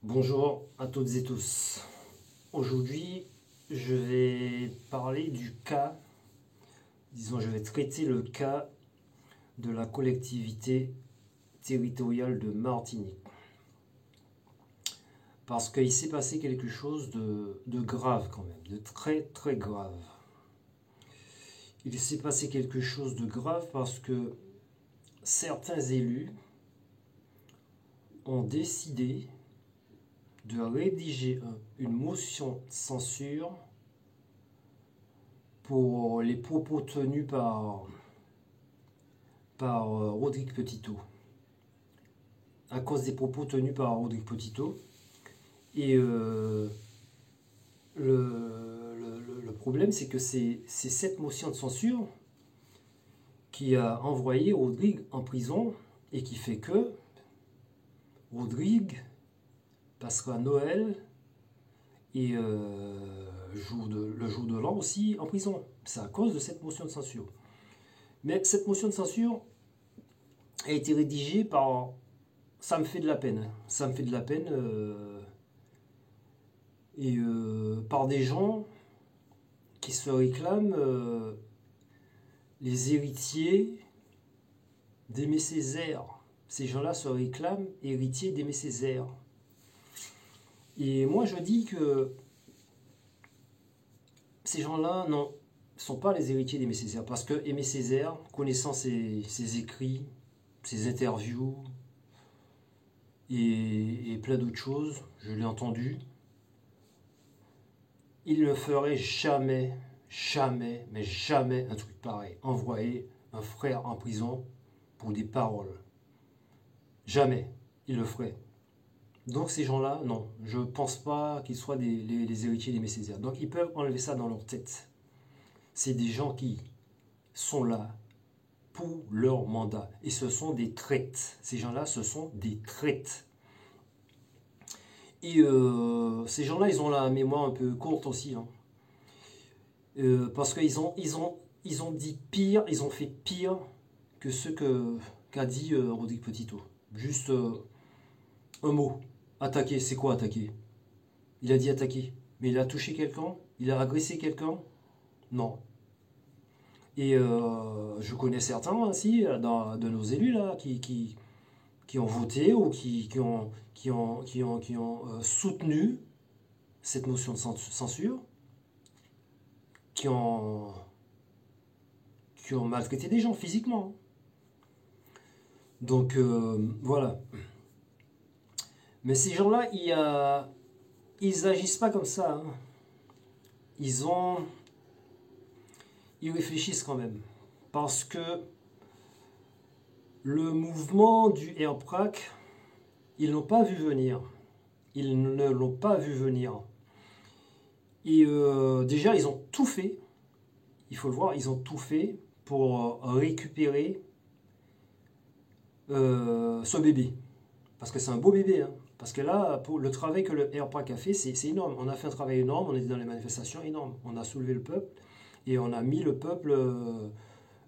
Bonjour à toutes et tous. Aujourd'hui, je vais parler du cas, je vais traiter le cas de la collectivité territoriale de Martinique. Parce qu'il s'est passé quelque chose de grave quand même, de très très grave. Il s'est passé quelque chose de grave parce que certains élus ont décidé de rédiger une motion de censure pour les propos tenus par Rodrigue Petitot, à cause des propos tenus par Rodrigue Petitot. Et le problème, c'est que c'est cette motion de censure qui a envoyé Rodrigue en prison et qui fait que Rodrigue passera Noël et le jour de l'an aussi en prison. C'est à cause de cette motion de censure. Mais cette motion de censure a été rédigée par... Ça me fait de la peine. Ça me fait de la peine. Par des gens qui se réclament les héritiers d'Aimé Césaire. Ces gens-là se réclament héritiers d'Aimé Césaire. Et moi je dis que ces gens-là ne sont pas les héritiers d'Aimé Césaire. Parce que Aimé Césaire, connaissant ses écrits, ses interviews et plein d'autres choses, je l'ai entendu, il ne ferait jamais, jamais, mais jamais un truc pareil. Envoyer un frère en prison pour des paroles. Jamais il le ferait. Donc ces gens-là, non, je ne pense pas qu'ils soient les héritiers d'Aimé Césaire. Donc ils peuvent enlever ça dans leur tête. C'est des gens qui sont là pour leur mandat. Et ce sont des traites. Ces gens-là, ce sont des traites. Et ces gens-là, ils ont la mémoire un peu courte aussi. Hein. Parce qu'ils ont dit pire, ils ont fait pire que ce qu'a dit Rodrigue Petitot. Juste un mot. Attaquer, c'est quoi attaquer? Il a dit attaquer. Mais il a touché quelqu'un? Il a agressé quelqu'un? Non. Et je connais certains aussi de nos élus là qui ont voté ou qui ont soutenu cette motion de censure, qui ont, qui ont maltraité des gens physiquement. Donc voilà. Mais ces gens-là, ils agissent pas comme ça. Hein. Ils réfléchissent quand même. Parce que le mouvement du Airprac, ils n'ont pas vu venir. Ils ne l'ont pas vu venir. Et déjà, ils ont tout fait. Il faut le voir, ils ont tout fait pour récupérer ce bébé. Parce que c'est un beau bébé. Hein. Parce que là, pour le travail que le Airprac a fait, c'est énorme. On a fait un travail énorme, on était dans les manifestations énormes. On a soulevé le peuple et on a mis le peuple,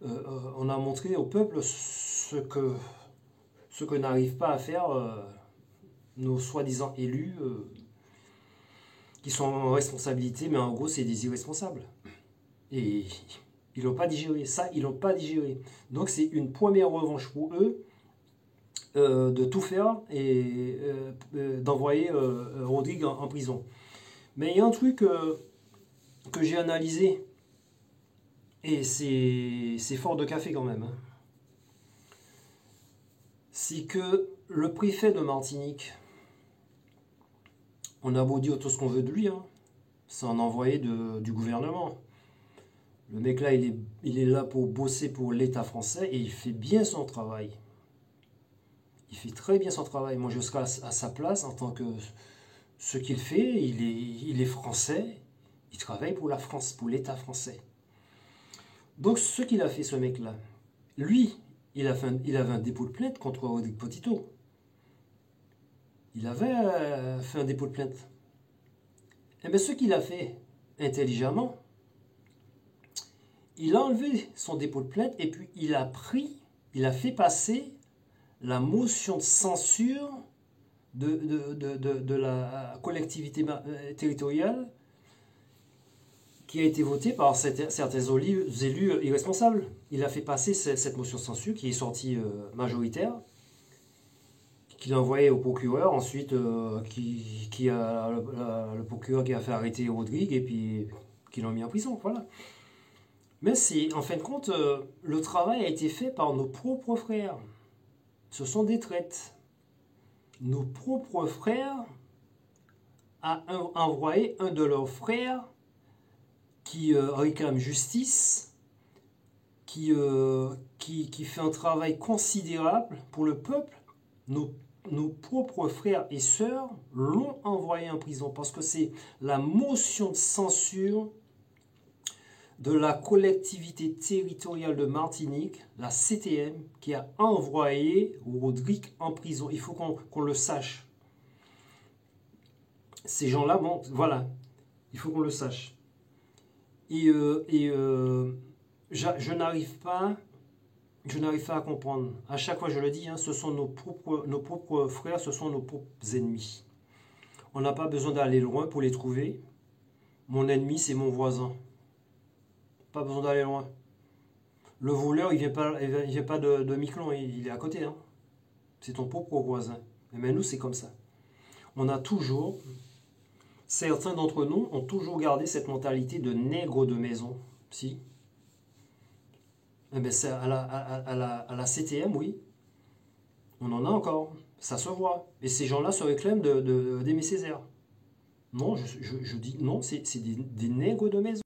on a montré au peuple ce que n'arrivent pas à faire nos soi-disant élus qui sont en responsabilité, mais en gros, c'est des irresponsables. Et ils n'ont pas digéré. Ça, ils n'ont pas digéré. Donc, c'est une première revanche pour eux de tout faire et d'envoyer Rodrigue en prison. Mais il y a un truc que j'ai analysé, et c'est fort de café quand même. Hein. C'est que le préfet de Martinique, on a beau dire tout ce qu'on veut de lui, hein, c'est un envoyé du gouvernement. Le mec là, il est là pour bosser pour l'État français et il fait bien son travail. Il fait très bien son travail. Moi, je serais à sa place en tant que ce qu'il fait. Il est français. Il travaille pour la France, pour l'État français. Donc, ce qu'il a fait, ce mec-là, lui, il avait un dépôt de plainte contre Rodrigue Petitot. Il avait fait un dépôt de plainte. Et bien, ce qu'il a fait intelligemment, il a enlevé son dépôt de plainte et puis il a fait passer la motion de censure de la collectivité territoriale qui a été votée par certains élus irresponsables. Il a fait passer cette motion de censure qui est sortie majoritaire, qu'il a envoyé au procureur, ensuite le procureur qui a fait arrêter Rodrigue et puis qui l'ont mis en prison. Voilà. Mais c'est, en fin de compte, le travail a été fait par nos propres frères. Ce sont des traites. Nos propres frères ont envoyé un de leurs frères qui réclame justice, qui fait un travail considérable pour le peuple. Nos propres frères et sœurs l'ont envoyé en prison parce que c'est la motion de censure de la collectivité territoriale de Martinique, la CTM, qui a envoyé Rodrigue en prison. Il faut qu'on le sache. Ces gens-là, bon, voilà, il faut qu'on le sache. Je n'arrive pas à comprendre. À chaque fois, je le dis, hein, ce sont nos propres frères, ce sont nos propres ennemis. On n'a pas besoin d'aller loin pour les trouver. Mon ennemi, c'est mon voisin. Pas besoin d'aller loin. Le voleur, il vient pas de Miquelon, il est à côté. Hein. C'est ton propre voisin. Mais nous, c'est comme ça. On a toujours, certains d'entre nous ont toujours gardé cette mentalité de nègre de maison. Si. Eh bien, c'est à la CTM, oui. On en a encore. Ça se voit. Et ces gens-là se réclament d'Aimé Césaire. Non, je dis non, c'est des nègres de maison.